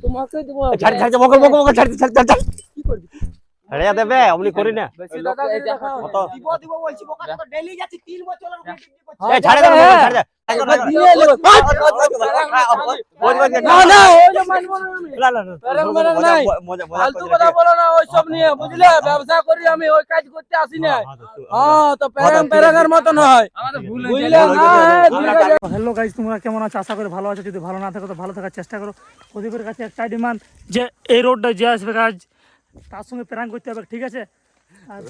তোমাকে দেবো ছাড় ছাড় বকল বকল বকল ছাড় ছাড় ছাড় কি করবি আরে দেবে আমলি করি না বেশি দাদাগিরি দেখাও কত দিব দিব বলছি বোকা তো ডেইলি যাচ্ছি 3 বছরের উপরে ডিউটি করছি এই ছাড় দে ছাড় দে দিয়ে এলো না না ওই যে মানবো না না মজা ফালতু কথা বলো না ওই সব নিয়ে বুঝলে ব্যবসা করি আমি ওই কাজ করতে আসি না হ্যাঁ তো প্যারাগার মত নয় বুঝলে না হ্যালো গাইস, তোমরা কেমন আছো? আশা করি ভালো আছো। যদি ভালো না থাকো তো ভালো থাকার চেষ্টা করো। প্রদীপের কাছে একটাই ডিমান্ড যে এই রোডটা যে আসবে কাজ তার সঙ্গে প্র্যাঙ্ক করতে হবে, ঠিক আছে? আর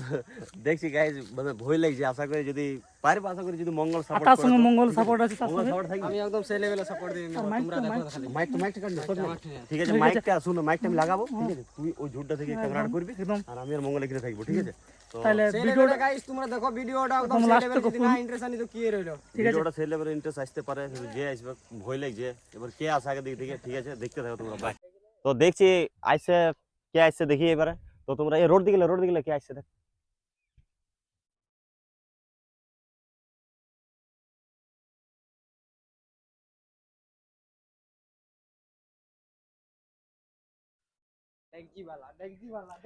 দেখছি গাইস মানে ভয় লাগছে, আশা করি যদি পারে আশা করি যদি মঙ্গল সাপোর্ট তার সঙ্গে মঙ্গল সাপোর্ট আছে, তার সঙ্গে আমি একদম সেই লেভেলে সাপোর্ট দিই তোমরা দেখো খালি মাইকটা কাট ঠিক আছে, মাইকটা শুনো, মাইকটা আমি লাগাবো, ঠিক আছে? তুই ওই ঝুটটা থেকে ক্যামেরাটা করবি একদম, আর আমি আর মঙ্গল এখানে থাকবো, ঠিক আছে? তো তাহলে সেই ভিডিওটা লেভেলে গাইস তোমরা দেখো ভিডিওটা একদম সেই লেভেলে যদি না ইন্টারেস্ট আনি তো কি রইলো, ঠিক আছে? ভিডিওটা সেই লেভেলে ইন্টারেস্ট আসতে পারে, যে আসবে ভয় লাগছে, এবার কে আসে আগে দিক থেকে, ঠিক আছে? দেখতে থাকো তোমরা। বাই। তো দেখছি আইসে কে আসছে দেখি এবারে। তো তোমরা এই রোড দিকে কে আসছে দেখ।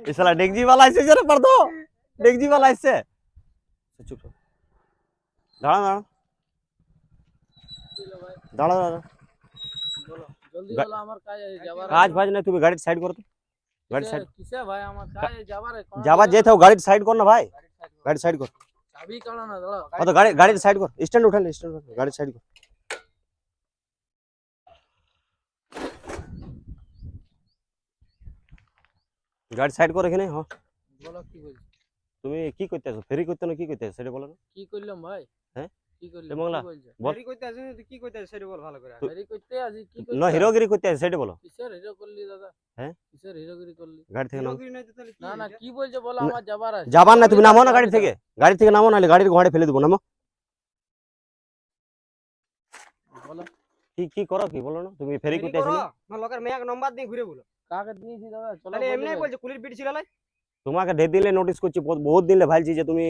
এই শালা ডেকজি वाला আইছে রে পড়তো, ডেকজি वाला আইছে। চুপ চুপ দাঁড়া দাঁড়া দাঁড়া জলদি বলো আমার কাজ যাবার কাজ ভাজ না, তুমি গাড়ি সাইড করো তো, গাড়ি সাইড কিসে ভাই আমার কাজ যাবার যাবা যেতে हो গাড়ি সাইড কর না ভাই, গাড়ি সাইড কর। চাবি কালো না দাও ও তো গাড়ি সাইড কর, স্ট্যান্ড উঠা লে, স্ট্যান্ড গাড়ি সাইড কর। গাড়ি সাইড কর এখানে। হ্যাঁ বলো কি বলছো? তুমি কি করতেছো? ফেরি করতে না কি করতেছো সেটা বলো না। কি করলাম ভাই? হ্যাঁ কি করলাম? মঙ্গলা কি বলছো? বল। ফেরি কইতে আসিস তুই কি কইতে আসিস সেটা বল ভালো করে। ফেরি করতে আসি কি করতে? না হিরোগিরি করতে আছে সেটা বলো। কিসের হিরো করলি দাদা? হ্যাঁ কিসের হিরোগিরি করলি? গাড়ি থেকে নামো। নগরী নাই তো তাহলে কি না না কি বলছো বলো, আমার যাবার আছে। যাবার না, তুমি নামো না গাড়ি থেকে নামো, নাহলে গাড়ির ঘোড়ায় ফেলে দেবো। নামো। বলো কি করো কি বলো না, তুমি ফেরি করতে আসো না লোকের মেয়াক নাম্বার দিয়ে ঘুরে বলো কাকে দিয়েছি দাদা? চলো তাহলে এমনি বলছে কুলির পিট ছিলালাই তোমাকে ডে দিলে নোটিস করছি, বহুত দিন ভালছি যে তুমি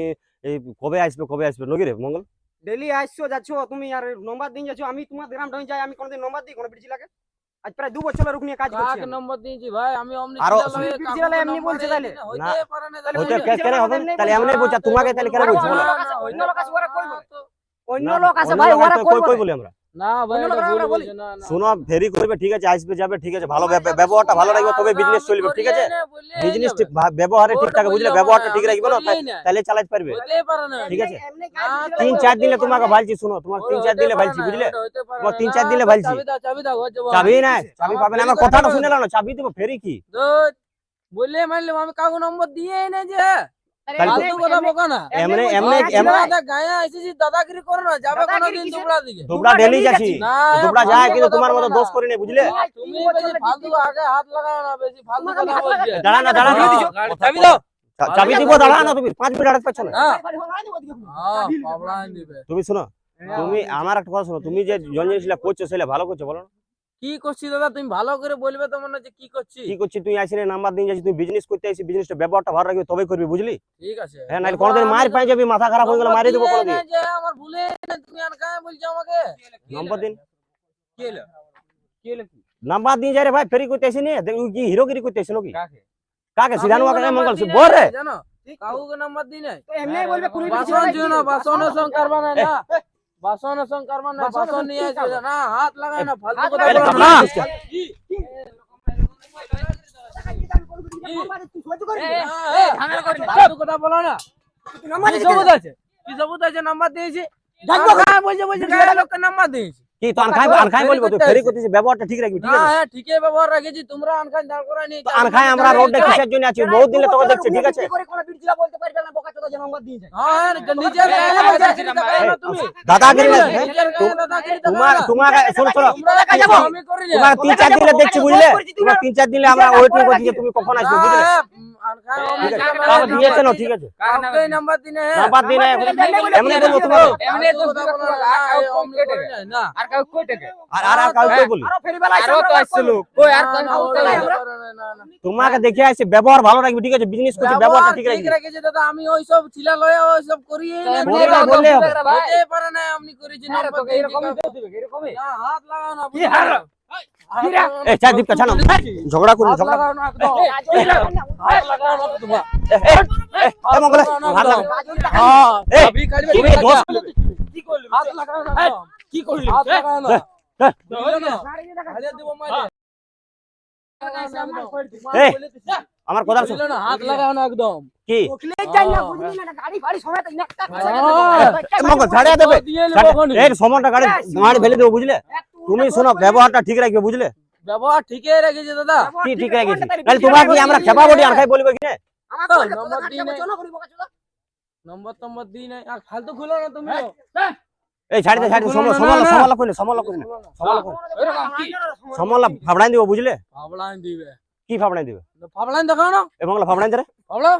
এই কবে আসবে নগি রে মঙ্গল। ডেইলি আসছো যাচ্ছো তুমি আর নাম্বার দিয়ে যাচ্ছো, আমি তোমার গ্রাম ঢই যাই, আমি কোনদিন নাম্বার দিই কোন পিট ছিলাকে? আজ প্রায় 2 বছর রুক নিয়ে কাজ করছি। কাকে নম্বর দিয়েছি ভাই? আমি অমনি আরো ছিলালে এমনি বলছে তাহলে হইতে পারে না তাহলে হইতে কেন হবে? তাহলে এমনি বলছ তোমাকে, তাহলে কেন বলছ বলো? অন্য লোক আছে ওরা কই বলে, অন্য লোক আছে ভাই ওরা কই বলি আমরা না ভাই এটা বলি না না শুনো, ফেরি করবে ঠিক আছে, আসবে যাবে ঠিক আছে, ভালো ব্যবহারটা ভালো রাখবে তবে বিজনেস চলবে, ঠিক আছে? বিজনেস ব্যবহারে ঠিকঠাক বুঝলে, ব্যবহারটা ঠিক রাখবে না তাহলে চালাতে পারবে, হইতে পারে না। ঠিক আছে? 3-4 দিনে তোমাকে ভালছি, শুনো তোমার 3-4 দিনে ভালছি বুঝলে, তোমার 3-4 দিনে ভালছি। চাবি দাও চাবি নাই, চাবি পাবে না, আমার কথাটা শুনে নাও না, চাবি দেবো ফেরি কি বললে মানলে আমি কাগো নম্বর দিয়ে এনে যে তাহলে ফালতু কথা বকা না। এমনি দাদা গায়া এসেছি দাদাগিরি করো না, যাবে কোনদিন দুবড়া দিকে। তোমরা ডেলি যাচ্ছি, না তোমরা যায় কিন্তু তোমার মতো দোষ করি না বুঝলে। তুমি বেশি ফালতু আগে হাত লাগাও না, বেশি ফালতু কথা বলছো। দাঁড়া না চাবি দাও, চাবি দিব, দাঁড়া না, তুমি 5 মিনিট আড়াত পাচ্ছ না। হ্যাঁ পাবলা দিবে। তুমি শোনো, তুমি আমার একটা কথা শোনো, তুমি যে জিনিসটা করছো সেটা ভালো করছো বলো না? কি করছি দাদা তুমি ভালো করে বলবে তো মনে হচ্ছে কি করছি। কি করছিস তুই? আসলে নাম্বার দিন যাচ্ছিস, তুই বিজনেস করতে আসিস, বিজনেসটা ব্যবহারটা ভালো রাখবি তবে করবি বুঝলি। ঠিক আছে হ্যাঁ, নাহলে কোনদিন মার পাই যাবি, মাথা খারাপ হয়ে গেলে মারি দেবো কোনদিন। যে আমার ভুলে না, তুমি আর কাজ বলছো আমাকে। নাম্বার দিন, কি হলো কি হলো কি নাম্বার দিন যাই রে ভাই, ফেরি করতে আসিনি, দেখো কি হিরোগিরি করতে আসিস নাকি? কাকে কাকে সিধানো কাকে মঙ্গল বল রে জানো কাউকে নাম্বার দিই নাই। তো এমনি বলবে কুলির পিট বাসন জন্য বাসনের সঙ্গ করবা না, না বাসনের সঙ্গ করবা না, বাসন নিয়ে আসবে না, হাত লাগায় না, ফালতু কথা তাহলে বলো না। না। ফালতু কথা বলো না। কি সবুত আছে? কি সবুত আছে? নাম্বার দিয়েছি বলছে গায়ের লোককে নাম্বার দিয়েছি। কি তো আনখাই বলবো, তুই ফেরি করতেছিস, ব্যবহারটা ঠিক রাখবি, ঠিক না আছে? হ্যাঁ ঠিকই ব্যবহার রেখেছি, তোমরা আনখান দাঁড় করে নিয়ে তো আনখাই আমরা রোডে কিসের জন্য আছি, বহুত দিনে তোকে দেখছি, ঠিক আছে? করে কোন পিট ছিলা বলতে পারবে না, বোকা চোদা যে নাম্বার দিয়ে যায়। হ্যাঁ নিজের গায়ে দাদাগিরি দেখাও না তুমি। দাদাগিরি না, নিজের গায়ে দাদাগিরি দেখাও না। তোমার শোনো তোমরা দেখা যাবো আমি করি না। তোমার 3-4 দিনে দেখছি বুঝলে, তোমার 3-4 দিনে আমরা ওয়েটিং করছি যে তুমি কখন আসবে বুঝলে, ঠিক আছে? তাও দিয়েছে না, ঠিক আছে? কাউকে নাম্বার দিনে নাম্বার দিনে এমনি বলবো তোমাকে, এমনি কথা বলো না। আর কাউ কই টাকা আর কাউকে বলি আরো ফেরি বেলা আরো তো আসছিল কই আর কোন তোমাকে দেখে আসছে, ব্যবহার ভালো রাখবি, ঠিক আছে? বিজনেস করছি, ব্যবহারটা ঠিক রাখবি। রেখেছে দাদা, আমি ওই সব ছিলা লয়ে ওই সব করি না। বললে হবে। হতে পারে না, আপনি করেছি নাম্বার দিয়ে এরকমই তো দিবে এরকমই না, হাত লাগাও না। কি হার এই চার দীপকা ছাড়ো ঝগড়া করুন হাত ঝগড়া লাগাও না একদম। হাত লাগাও না তোমার। এ মঙ্গলে হাত লাগা হ্যাঁ, এই, আবি কাটবে। তুমি দোষ কি করলি? হাত লাগাও না একদম। কি করলি হাত লাগাও না। হ্যাঁ। বুঝলে না? হারিয়ে দিব মাইরে। এই, আমার কথা শুন বুঝলে না? হাত লাগাও না একদম। কি গাড়ি ফাড়ি সমেত এ মঙ্গল ছাড়িয়ে দেবে দিয়ে নেবো খনি। এই সমানটা গাড়ি গাড়ি ফেলে দেবো বুঝলে তুমি শোনো ব্যবহারটা ঠিক রাখবে বুঝলে ব্যবহার ঠিকই রেখেছে দাদা। কি ঠিক রেখেছি তাহলে তোমার কি আমরা খেপা বডি আর খাই বলবো কি না নম্বর টম্বর দিই নাই আর ফালতু খুলো না তুমি। এই ছাড়ি দে সমলা কইলে সমলা সমলা ফাবড়াই দিব বুঝলে ফাবলাইন দিবে। কি ফাবড়াই দিবে ফাবলাইন দেখাও না। এ মঙ্গলা ফাবড়াই দে রে ফাবলা।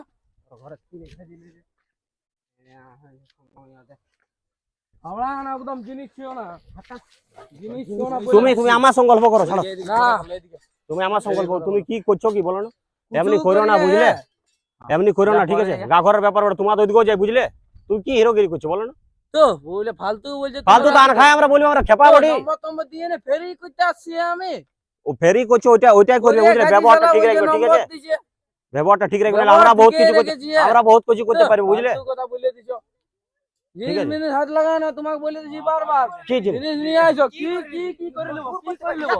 ফাবলাইন না একদম জিনিস ছিল না। জিনিস ছিল না। তুমি আমার সঙ্গে গল্প করো ছাড়ো না। তুমি আমার সঙ্গে গল্প তুমি কি করছো কি বলো না এমনি করো না বুঝলে এমনি করো না ঠিক আছে গা ঘরের ব্যাপার ওটা তোমার ওইদিকেও যায় বুঝলে তুমি কি হিরোগিরি করছো বলো না তো বলে ফালতু বলছে। ফালতু দান খাই আমরা বলি আমরা খেপা বডি নম্বর টম্বর দিয়ে না ফেরি করতে আসছি আমি। ও ফেরি করছো ওইটাই করবে বুঝলে ব্যবহারটা ঠিক রাখবে ঠিক আছে ব্যবহারটা ঠিক রাখবে নাহলে আমরা বহুত কিছু করতে আমরা বহুত কিছু করতে পারি বুঝলে ফালতু কথা বলে দিছো। ঠিক জিনিস আছে। মিনিস হাত লাগাও না তোমাকে বলে দিছি বারবার। কি জিনিস জিনিস নিয়ে আসো কি কি কি করে নেবো কি করে নেবো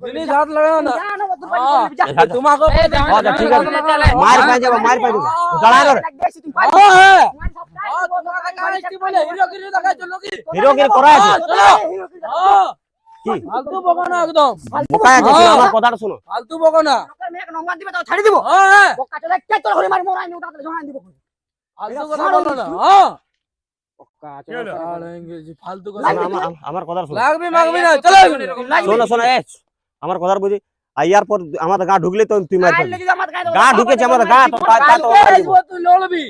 জিনিস হাত লাগাও না। তোমাকে আচ্ছা ঠিক আছে মার পাই যাবো দাঁড়া রে হিরোগিরি করা আছে কি ফালতু বকো না একদম। বোকায় আছে আমার কথাটা শুনো ফালতু বকো না। নম্বর দিবে তো ছাড়ি দিব হ্যাঁ বোকা চলে কে তোর হরি মার মোরাই নিউ তাতে জমা দিব ফালতু কথা বলো না। হ্যাঁ ফালতু কথা আমার কথা শুনো লাগবে মাগবি না চলো শোনো শোনো এ আমার কথা বুঝি আইয়ার পর আমাদের গা ঢুকলে তো তুই মার আইলে খাবি যদি আমার গায়ে গা ঢুকেছে আমাদের গা তো তুই লড়বি।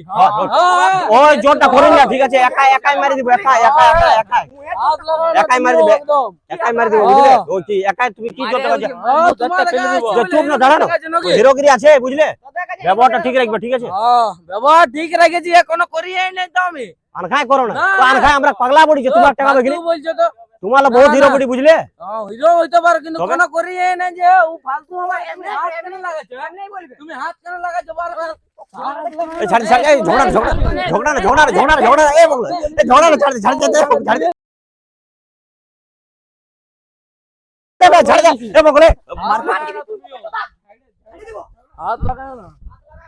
ওই জোরটা করে না ঠিক আছে একাই মারি দিব একাই হাত লাগাও না একাই মারি তুমি দিবে। একদম। একাই মারি দিব বুঝলে ও কি একাই তুমি কি জোরটা করছো তোমার যে চুপ না দাঁড়ানো হিরোগিরি আছে বুঝলে ব্যবহারটা ঠিক রাখবে ঠিক আছে ব্যবহার ঠিক রেখেছি এখনো করিয়ে নাই তো আমি। আনখাই করো না না। তো আনখাই আমরা পাগলা পড়িছে তোমার টাকা বেগিনি ফালতু বলছো তো। তোমার বহুত না, হিরো না। পড়ি বুঝলে হিরো হইতে পারে কিন্তু তবে? কোনো করিয়ে নাই যে ও ফালতু আমার এমনি হাত কেন লাগাইছো তুমি হাত কেন লাগাইছো বারবার এই ছাড় ছাড় এই ঝগড়া এই বল এই ঝগড়া না ছাড় ছাড় দে ছাড় দে এ বলে হাত লাগাও না।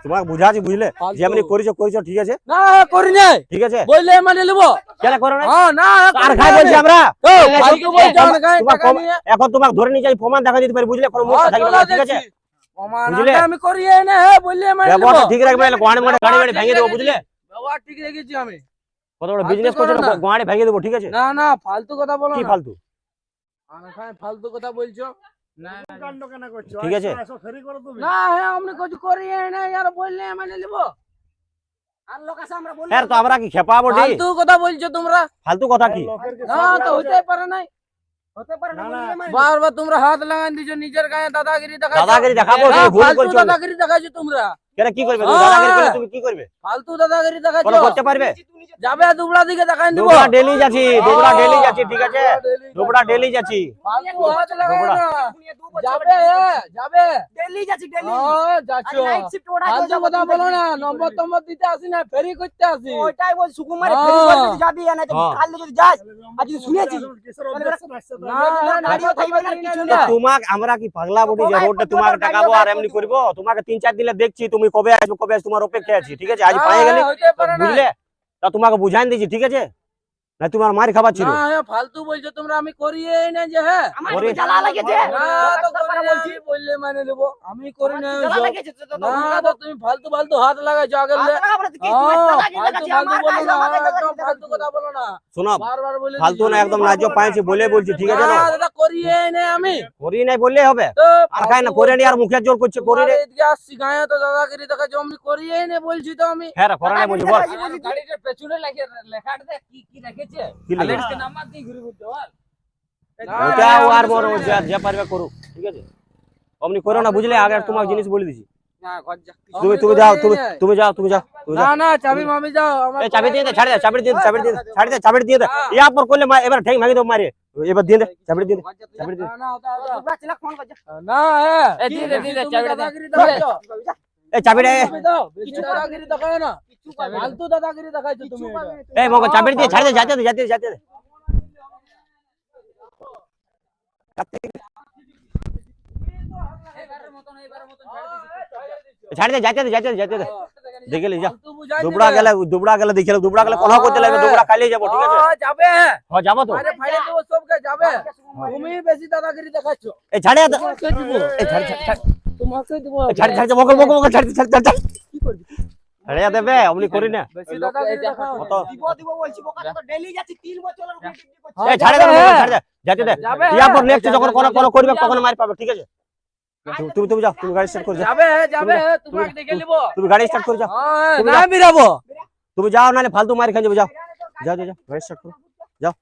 তোমাকে বুঝাছি বুঝলে যে এমনি করিছো ঠিক আছে না করি নাই ঠিক আছে বললে মানে নেবো। কেন করো না হ্যাঁ না আর খাই বলছি আমরা ও, ফালতু বলছো না খাই টাকা নিয়ে। এখন তোমাকে ধরে নিয়ে যাই প্রমাণ দেখা দিতে পারি বুঝলে কোনো মুখ হ্যাঁ, থাকবে চলো না ঠিক আছে দেখছি। প্রমাণ বুঝলে? আছে, আমি করিয়ে নাই হ্যাঁ বললে মানে নেবো। ব্যবহারটা ঠিক রাখবে নাহলে গাড়ি গাড়ি ভেঙে দেবো বুঝলে ব্যবহার ঠিক রেখেছি আমি। কত বড় ফালতু বিজনেস করছো করো না না। গাড়ি ভেঙে দেবো ঠিক আছে না না ফালতু কথা বলো কি না। ফালতু খাই ফালতু কথা বলছো। ঠিক আছে না হ্যাঁ আমি কিছু করিয়ে নাই আর বললে মানে নেবো। আর লোক আছে আমরা বলি হ্যাঁ তো আমরা কি খেপা বডি ফালতু কথা বলছো তোমরা। ফালতু কথা কি না তো হইতে পারে নাই। হতে পারে না বললে মানে বারবার তোমরা হাত লাগান দিছো নিজের গায়ে দাদাগিরি দেখাইছো। দাদাগিরি দেখাবো না, তুমি ভুল ফালতু করছো দাদাগিরি দেখাইছো তোমরা। কেন কি করবে তুমি হ্যাঁ। দাদাগিরি করলে তুমি কি করবে ফালতু দাদাগিরি কোনো দেখাইছো। করতে পারবে যাবে দুবলা দিকে দেখাই দিব। দুবড়া ডেলি যাচ্ছি ঠিক আছে দুবড়া ডেলি যাচ্ছি ফালতু হাত লাগাই দুবড়া। না। যাবে যাবে। ডেলি যাচ্ছি ডেলি হ্যাঁ যাচ্ছো। নাইট শিফট ওটা ফালতু কথা বলো না নম্বর টম্বর দিতে আসি না ফেরি করতে আসি। ওইটাই বল সুকুমারে হ্যাঁ। ফেরি করে যদি যাবি না তো হ্যাঁ। কাল যদি যাস আর যদি শুনেছি না গাড়িও থাকবে না কিছু না তোমাক আমরা কি পাগলা বডি যে রোডে তোমাকে টাকাবো আর এমনি করব তোমাকে 3-4 দিলে দেখছি তুমি কবে আসবে তোমার অপেক্ষায় আছি ঠিক আছে আজ পায়ে গেলে হইতে পারে না। বুঝলে তা তোমাকে বুঝাই দিয়েছি ঠিক আছে না তোমার মার খাবার ছিল না হ্যাঁ ফালতু বলছো তোমরা আমি করিয়ে না যে হ্যাঁ। আমার ওরে। একটু জ্বালা লেগেছে না তো করিয়ে আমি বললে মানে নেব। আমি করি না জ্বালা ওইসব। লেগেছে তো না তো তুমি ফালতু ফালতু হাত লাগাইছো আগে ফালতু কথা বলো না। শোনো বারবার বলে ফালতু না একদম লাজ পাইছি বলে বলছি ঠিক আছে না দাদা করিয়ে না আমি করি নাই বললেই হবে তো আর খাই না করে নি আর মুখে জোর করছে করে রে এদিকে আসছি গায়ে তো দাদাগিরি দেখাচ্ছ আমি করিয়ে না বলছি তো আমি। হ্যাঁ রে করে নাই বলছি বল গাড়িটার পেছনে লেখাটা কি কি রেখেছে কি লিখেছে? নাম্বার দিয়ে ঘুরে ঘুরতে বল। ওটা আর বড় যে পারবে করুক ঠিক আছে অমনি করো না বুঝলে আগে তোমাকে জিনিস বলে দিছি হ্যাঁ ঘর যা তুমি যাও তুমি যাও তুমি যাও না না চাবি মামি যাও আমার এই চাবি দিয়ে দে ছাড় দে চাবি দিয়ে দে চাবি দিয়ে দে ছাড় দে চাবি দিয়ে দে ইয়া পর করলে এবার ঠ্যাং ভাঙি দেব মারি এবার দিয়ে দে চাবি দিয়ে দে ঘর যা তুই চাবি দিয়ে দে। না না দাও তোমরা চিলা ফোন কর যা না হ্যাঁ এ দিয়ে দে চাবিটা দে দাদাগিরি দেখাচ্ছো এই চাবিটা দাও বেশি দাদাগিরি দেখাও না ফালতু দাদাগিরি দেখাচ্ছো তুমি এটা। এই মগো চাবি দিয়ে ছাড় দে যাতে দে যাতে দে ছাড় দে যাতে দে দেখে লি যা ফালতু বুঝাই দুবড়া গেলে দেখে দুবড়া গেলে কথা করতে লাগবে দুবড়া খাইলে যাবো ঠিক আছে যাবে হ্যাঁ যাবো তো আরে ফাইলে দেবো সবকে যাবে তুমি বেশি দাদাগিরি দেখাচ্ছো এই ছাড়ে তোমাকে দিব এই ছাড় তোমাকে দিব ছাড় মগল ছাড় ছাড়ে দেবে অমনি করি না বেশি দাদাগিরি দেখাও কত দিব বলছি বোকা তো ডেইলি যাচ্ছি 3 বছরের উপরে ডিউটি করছি এই ছাড়ে দে ছাড় দে যাতে দে যাবে ইয়া পর নেক্সট যখন কোন করবে তখন মার পাবে ঠিক আছে তুমি যাও তুমি গাড়ি স্টার্ট করে যাও যাবে তোমাকে দেখে নিব তুমি গাড়ি স্টার্ট করে যাও হ্যাঁ তুমি না যাও। বিরাবো তুমি যাও নালে ফালতু মার খাই যাবে যাও গাড়ি স্টার্ট করো যাও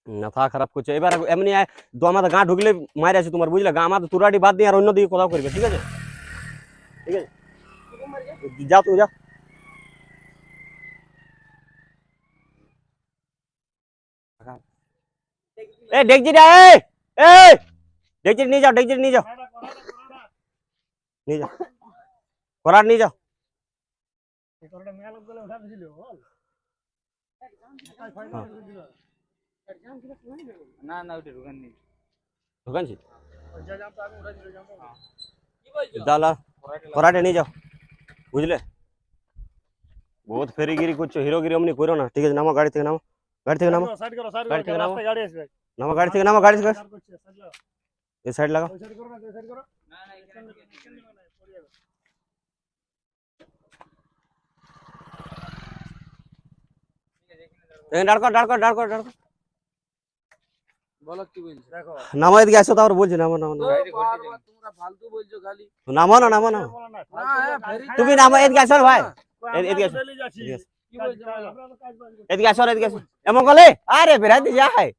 মাথা খারাপ করছে এবার এমনি আমাদের গা ঢুকলে মার আছে তোমার বুঝলে গা আমাদের তুরাটি বাদ দিয়ে আর অন্য দিকে কোথাও করবে ঠিক আছে যাও তুমি যাও এই ডেকজি রে এই ডেকজি নিয়ে যাও নিয়ে যাও করার নিয়ে যাও না না ওটা ঢুকান নি ঢুকানছি দালা করাটে নিয়ে যাও বুঝলে বহুত ফেরিগিরি করছো হিরোগিরি অমনি করো না ঠিক আছে নামো গাড়ি থেকে নামো গাড়ি থেকে নামো সাইড করো গাড়ি থেকে নামো গাড়ি আসবে নামো গাড়ি থেকে এই সাইড লাগাও সাইড করো না সাইড করো না না এখানে দাঁড় কর বলো কি বলছো দেখো নামো এদিকে আসো তারপর বলছি নামো তোমরা ফালতু বলছো খালি নামো না না তুমি নামো এদিকে আসো ভাই এদিকে আসো কি বলছো এদিকে আসো এমন করলে আরে বেরাতে যায়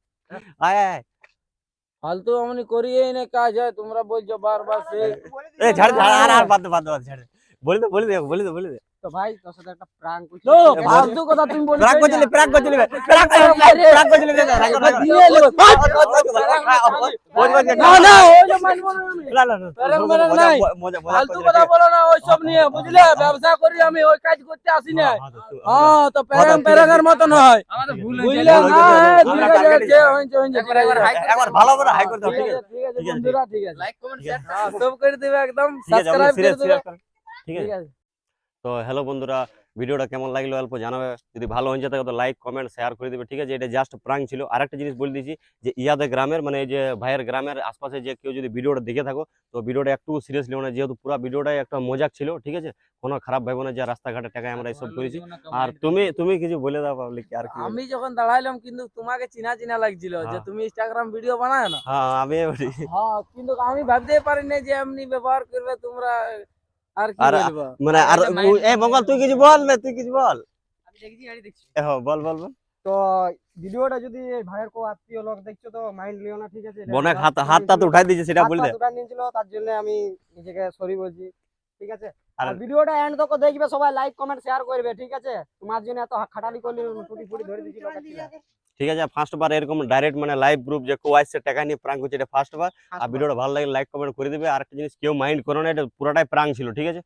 আয় আয় ফালতু আমনি করিয়ে না কাজ হয় তোমরা বলছো বারবার সে এই ছাড় আর বাদ ছাড় বলে দে তো ভাই তোর সাথে একটা প্র্যাঙ্ক করছি তো ফালতু কথা তুমি বলছো প্রাক করছিলি না না ওই যে মানবো না আমি ফালতু কথা বলো না ওই সব নিয়ে বুঝলে ব্যবসা করি আমি ওই কাজ করতে আসি না হ্যাঁ তো প্যারাগার মত নয় আমাদের ভুল বুঝলে না ঠিক আছে যে হইছে একবার ভালো করে হাই করে দাও ঠিক আছে ঠিক আছে বন্ধুরা ঠিক আছে লাইক কমেন্ট শেয়ার হ্যাঁ সব করে দিবে একদম ঠিক আছে সাবস্ক্রাইব করে দিবে ঠিক ঠিক আছে আছে তো হ্যালো বন্ধুরা ভিডিওটা কেমন লাগলো অল্প জানাবে যদি ভালো হয়ে যায় তো লাইক কমেন্ট শেয়ার করে দিবে ঠিক আছে এটা জাস্ট প্রাঙ্ক ছিল আরেকটা জিনিস বলে দিয়েছি যে ইয়াদের গ্রামের মানে এই যে ভাইয়ের গ্রামের আশপাশে যে কেউ যদি ভিডিওটা দেখে থাকো তো ভিডিওটা একটু সিরিয়াস নিও না যেহেতু পুরো ভিডিওটাই একটা মজাক ছিল ঠিক আছে কোনো খারাপ ভাইবো না যে রাস্তাঘাটে টাকায় আমরা এইসব করেছি আর তুমি কিছু বলে দাও পাবলিক আর কি আমি যখন দাঁড়াইলাম কিন্তু তোমাকে চিনা লাগছিল যে হ্যাঁ। তুমি ইনস্টাগ্রাম ভিডিও বানায় না হ্যাঁ আমি বলি হ্যাঁ কিন্তু আমি ভাবতেই পারি না যে এমনি ব্যবহার করবে তোমরা আর কি আর বলবো মানে আর এই মঙ্গল তুই কিছু বল না তুই কিছু বল আমি দেখছি গাড়ি দেখছি হ্যাঁ বল তো ভিডিওটা যদি এই ভাইয়ের কো আত্মীয় লোক দেখছো তো মাইন্ড লিও না ঠিক আছে বনে হাতটা তো উঠাই দিয়েছে সেটা বলে দে হাতটা নিয়েছিল তার জন্য আমি নিজেকে সরি বলছি ঠিক আছে আর আর ভিডিওটা এন্ড তক দেখবে সবাই লাইক কমেন্ট শেয়ার করবে ঠিক আছে তোমার জন্য এত খাটালি করলি টুটি ফুটি ধরে দিছিল ঠিক আছে ফার্স্ট বার এরকম ডাইরেক্ট মানে লাইভ গ্রুপ যে কেউ আসছে টাকা নিয়ে প্রাঙ্ক হচ্ছে এটা ফার্স্ট বার আর ভিডিওটা ভালো লাগে লাইক কমেন্ট করে দিবে আর একটা জিনিস কেউ মাইন্ড করো না এটা পুরোটাই প্রাঙ্ক ছিল ঠিক আছে